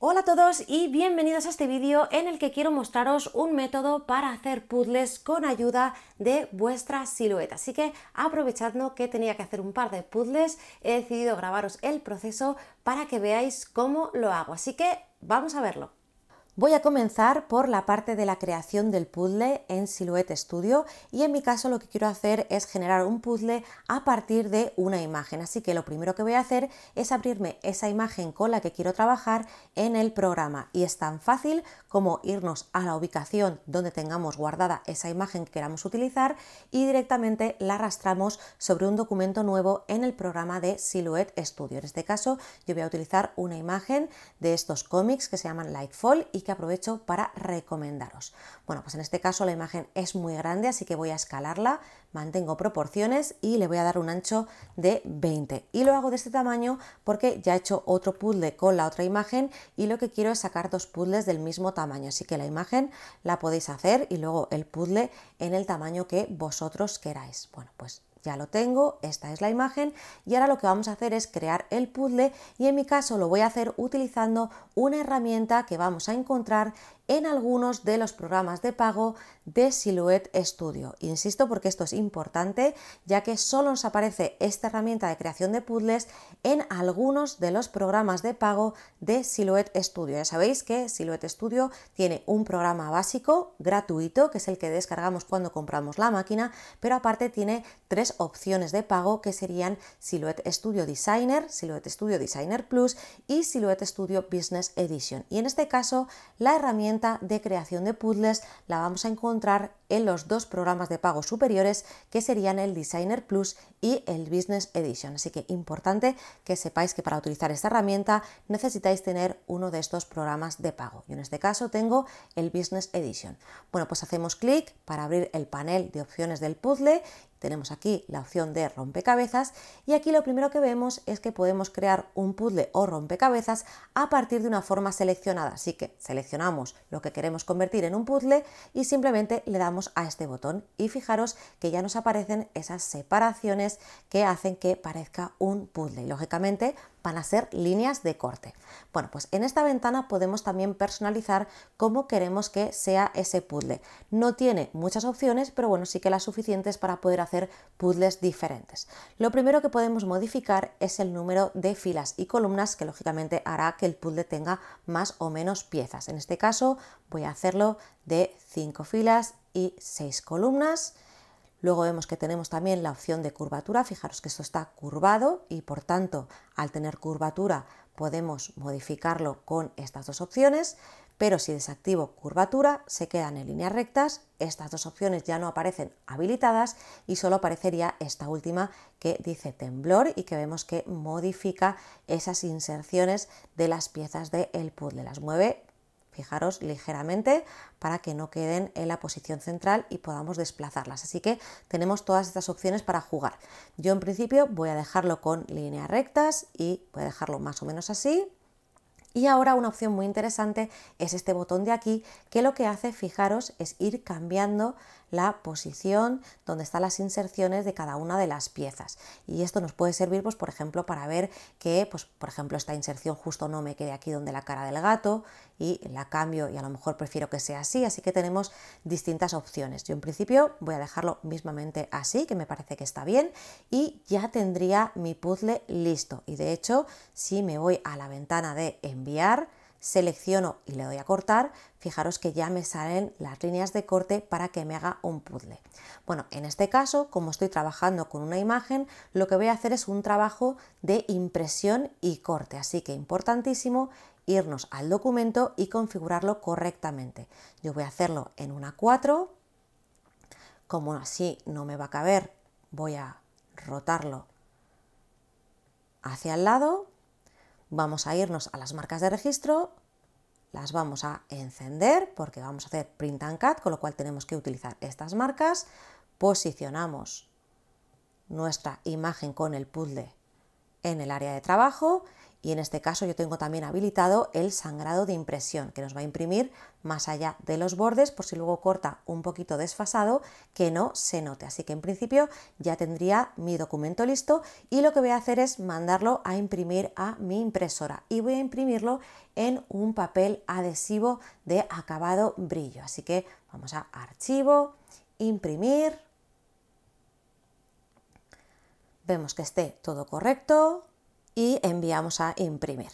Hola a todos y bienvenidos a este vídeo en el que quiero mostraros un método para hacer puzzles con ayuda de vuestra silueta. Así que aprovechando que tenía que hacer un par de puzzles, he decidido grabaros el proceso para que veáis cómo lo hago. Así que vamos a verlo. Voy a comenzar por la parte de la creación del puzzle en Silhouette Studio y en mi caso lo que quiero hacer es generar un puzzle a partir de una imagen, así que lo primero que voy a hacer es abrirme esa imagen con la que quiero trabajar en el programa y es tan fácil como irnos a la ubicación donde tengamos guardada esa imagen que queramos utilizar y directamente la arrastramos sobre un documento nuevo en el programa de Silhouette Studio. En este caso yo voy a utilizar una imagen de estos cómics que se llaman Lightfall y que aprovecho para recomendaros. Bueno, pues en este caso la imagen es muy grande, así que voy a escalarla, mantengo proporciones y le voy a dar un ancho de 20. Y lo hago de este tamaño porque ya he hecho otro puzzle con la otra imagen y lo que quiero es sacar dos puzzles del mismo tamaño. Así que la imagen la podéis hacer y luego el puzzle en el tamaño que vosotros queráis. Bueno, pues ya lo tengo, esta es la imagen y ahora lo que vamos a hacer es crear el puzzle y en mi caso lo voy a hacer utilizando una herramienta que vamos a encontrar en algunos de los programas de pago de Silhouette Studio. Insisto porque esto es importante ya que solo nos aparece esta herramienta de creación de puzzles en algunos de los programas de pago de Silhouette Studio. Ya sabéis que Silhouette Studio tiene un programa básico gratuito que es el que descargamos cuando compramos la máquina, pero aparte tiene tres opciones de pago que serían Silhouette Studio Designer, Silhouette Studio Designer Plus y Silhouette Studio Business Edition. Y en este caso la herramienta de creación de puzzles la vamos a encontrar en los dos programas de pago superiores que serían el Designer Plus y el Business Edition. Así que importante que sepáis que para utilizar esta herramienta necesitáis tener uno de estos programas de pago. Yo en este caso tengo el Business Edition. Bueno, pues hacemos clic para abrir el panel de opciones del puzzle. Tenemos aquí la opción de rompecabezas y aquí lo primero que vemos es que podemos crear un puzzle o rompecabezas a partir de una forma seleccionada. Así que seleccionamos lo que queremos convertir en un puzzle y simplemente le damos a este botón y fijaros que ya nos aparecen esas separaciones que hacen que parezca un puzzle y lógicamente van a ser líneas de corte. Bueno, pues en esta ventana podemos también personalizar cómo queremos que sea ese puzzle. No tiene muchas opciones, pero bueno, sí que las suficientes para poder hacer puzzles diferentes. Lo primero que podemos modificar es el número de filas y columnas que lógicamente hará que el puzzle tenga más o menos piezas. En este caso voy a hacerlo de 5 filas y 6 columnas. Luego vemos que tenemos también la opción de curvatura, fijaros que esto está curvado y por tanto al tener curvatura podemos modificarlo con estas dos opciones, pero si desactivo curvatura se quedan en líneas rectas, estas dos opciones ya no aparecen habilitadas y solo aparecería esta última que dice temblor y que vemos que modifica esas inserciones de las piezas del puzzle, las mueve. Fijaros ligeramente para que no queden en la posición central y podamos desplazarlas. Así que tenemos todas estas opciones para jugar. Yo en principio voy a dejarlo con líneas rectas y voy a dejarlo más o menos así. Y ahora una opción muy interesante es este botón de aquí que lo que hace, fijaros, es ir cambiando la posición donde están las inserciones de cada una de las piezas. Y esto nos puede servir, pues, por ejemplo, para ver que, pues, por ejemplo, esta inserción justo no me quede aquí donde la cara del gato y la cambio y a lo mejor prefiero que sea así. Así que tenemos distintas opciones. Yo en principio voy a dejarlo mismamente así, que me parece que está bien y ya tendría mi puzzle listo. Y de hecho, si me voy a la ventana de enviar, selecciono y le doy a cortar, fijaros que ya me salen las líneas de corte para que me haga un puzzle. Bueno, en este caso, como estoy trabajando con una imagen, lo que voy a hacer es un trabajo de impresión y corte, así que importantísimo irnos al documento y configurarlo correctamente. Yo voy a hacerlo en una 4, como así no me va a caber, voy a rotarlo hacia el lado. Vamos a irnos a las marcas de registro, las vamos a encender porque vamos a hacer print and cut, con lo cual tenemos que utilizar estas marcas. Posicionamos nuestra imagen con el puzzle en el área de trabajo y en este caso yo tengo también habilitado el sangrado de impresión, que nos va a imprimir más allá de los bordes por si luego corta un poquito desfasado, que no se note. Así que en principio ya tendría mi documento listo y lo que voy a hacer es mandarlo a imprimir a mi impresora y voy a imprimirlo en un papel adhesivo de acabado brillo. Así que vamos a archivo, imprimir, vemos que esté todo correcto y enviamos a imprimir.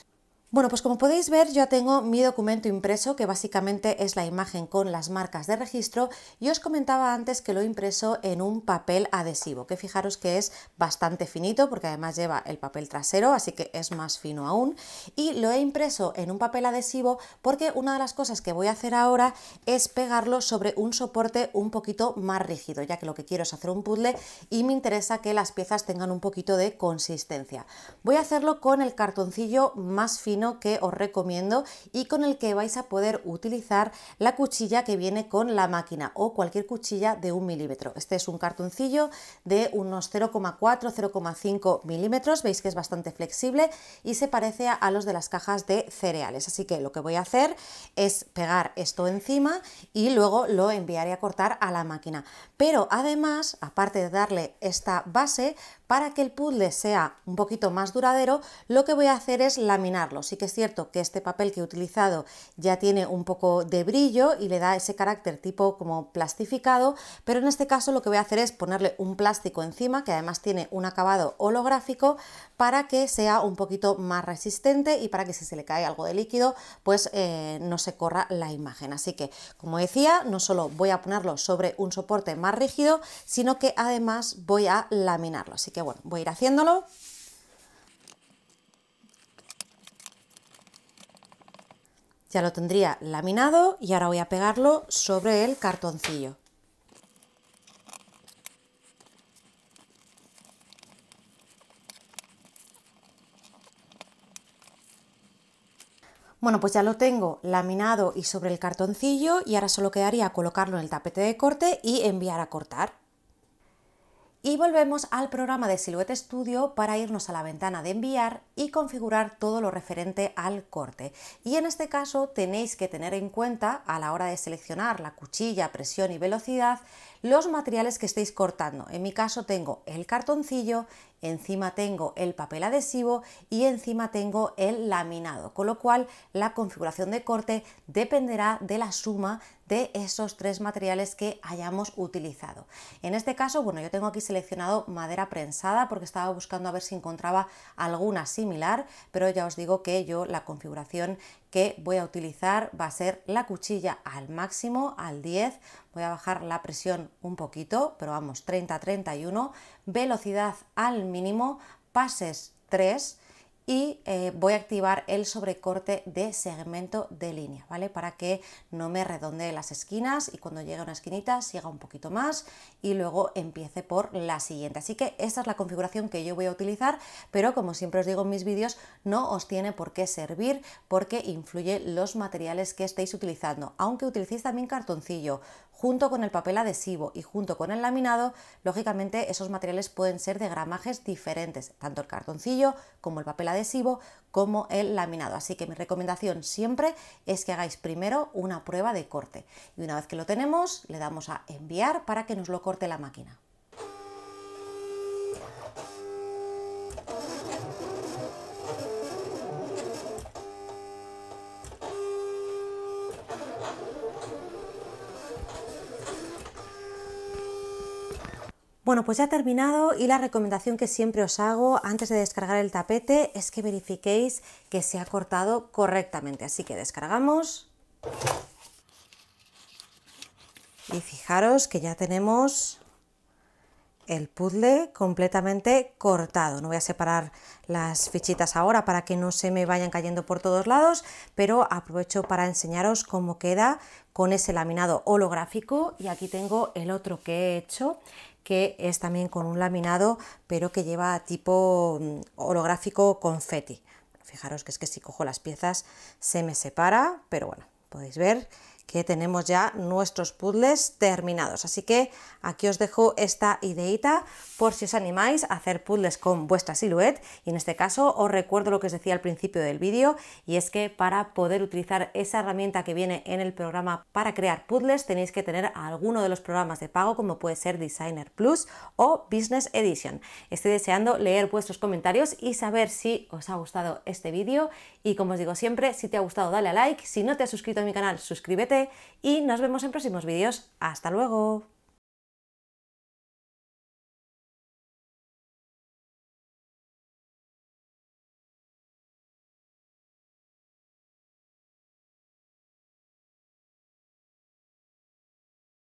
Bueno, pues como podéis ver, yo ya tengo mi documento impreso, que básicamente es la imagen con las marcas de registro, y os comentaba antes que lo he impreso en un papel adhesivo, que fijaros que es bastante finito, porque además lleva el papel trasero, así que es más fino aún, y lo he impreso en un papel adhesivo porque una de las cosas que voy a hacer ahora es pegarlo sobre un soporte un poquito más rígido, ya que lo que quiero es hacer un puzzle y me interesa que las piezas tengan un poquito de consistencia. Voy a hacerlo con el cartoncillo más fino que os recomiendo y con el que vais a poder utilizar la cuchilla que viene con la máquina o cualquier cuchilla de 1 milímetro. Este es un cartoncillo de unos 0,4-0,5 milímetros, veis que es bastante flexible y se parece a los de las cajas de cereales, así que lo que voy a hacer es pegar esto encima y luego lo enviaré a cortar a la máquina. Pero además, aparte de darle esta base, para que el puzzle sea un poquito más duradero, lo que voy a hacer es laminarlo. Sí que es cierto que este papel que he utilizado ya tiene un poco de brillo y le da ese carácter tipo como plastificado, pero en este caso lo que voy a hacer es ponerle un plástico encima, que además tiene un acabado holográfico, para que sea un poquito más resistente y para que si se le cae algo de líquido, pues no se corra la imagen. Así que, como decía, no solo voy a ponerlo sobre un soporte más rígido, sino que además voy a laminarlo. Así que bueno, voy a ir haciéndolo. Ya lo tendría laminado y ahora voy a pegarlo sobre el cartoncillo. Bueno, pues ya lo tengo laminado y sobre el cartoncillo y ahora solo quedaría colocarlo en el tapete de corte y enviar a cortar. Y volvemos al programa de Silhouette Studio para irnos a la ventana de enviar y configurar todo lo referente al corte. Y en este caso tenéis que tener en cuenta a la hora de seleccionar la cuchilla, presión y velocidad los materiales que estéis cortando. En mi caso tengo el cartoncillo, encima tengo el papel adhesivo y encima tengo el laminado, con lo cual la configuración de corte dependerá de la suma de esos tres materiales que hayamos utilizado. En este caso, bueno, yo tengo aquí seleccionado madera prensada porque estaba buscando a ver si encontraba alguna similar, pero ya os digo que yo la configuración que voy a utilizar va a ser la cuchilla al máximo, al 10, voy a bajar la presión un poquito, pero vamos, 30-31, velocidad al mínimo, pases 3, y voy a activar el sobrecorte de segmento de línea, ¿vale? Para que no me redondee las esquinas y cuando llegue a una esquinita siga un poquito más y luego empiece por la siguiente. Así que esta es la configuración que yo voy a utilizar, pero como siempre os digo en mis vídeos, no os tiene por qué servir porque influye los materiales que estéis utilizando. Aunque utilicéis también cartoncillo, junto con el papel adhesivo y junto con el laminado, lógicamente esos materiales pueden ser de gramajes diferentes, tanto el cartoncillo como el papel adhesivo como el laminado. Así que mi recomendación siempre es que hagáis primero una prueba de corte y una vez que lo tenemos le damos a enviar para que nos lo corte la máquina. Bueno, pues ya he terminado y la recomendación que siempre os hago antes de descargar el tapete es que verifiquéis que se ha cortado correctamente. Así que descargamos y fijaros que ya tenemos el puzzle completamente cortado. No voy a separar las fichitas ahora para que no se me vayan cayendo por todos lados, pero aprovecho para enseñaros cómo queda con ese laminado holográfico. Y aquí tengo el otro que he hecho, que es también con un laminado, pero que lleva tipo holográfico confeti. Fijaros que es que si cojo las piezas se me separa, pero bueno, podéis ver que tenemos ya nuestros puzzles terminados. Así que aquí os dejo esta ideita por si os animáis a hacer puzzles con vuestra Silhouette, y en este caso os recuerdo lo que os decía al principio del vídeo, y es que para poder utilizar esa herramienta que viene en el programa para crear puzzles tenéis que tener alguno de los programas de pago, como puede ser Designer Plus o Business Edition. Estoy deseando leer vuestros comentarios y saber si os ha gustado este vídeo, y como os digo siempre, si te ha gustado dale a like, si no te has suscrito a mi canal suscríbete y nos vemos en próximos vídeos. ¡Hasta luego!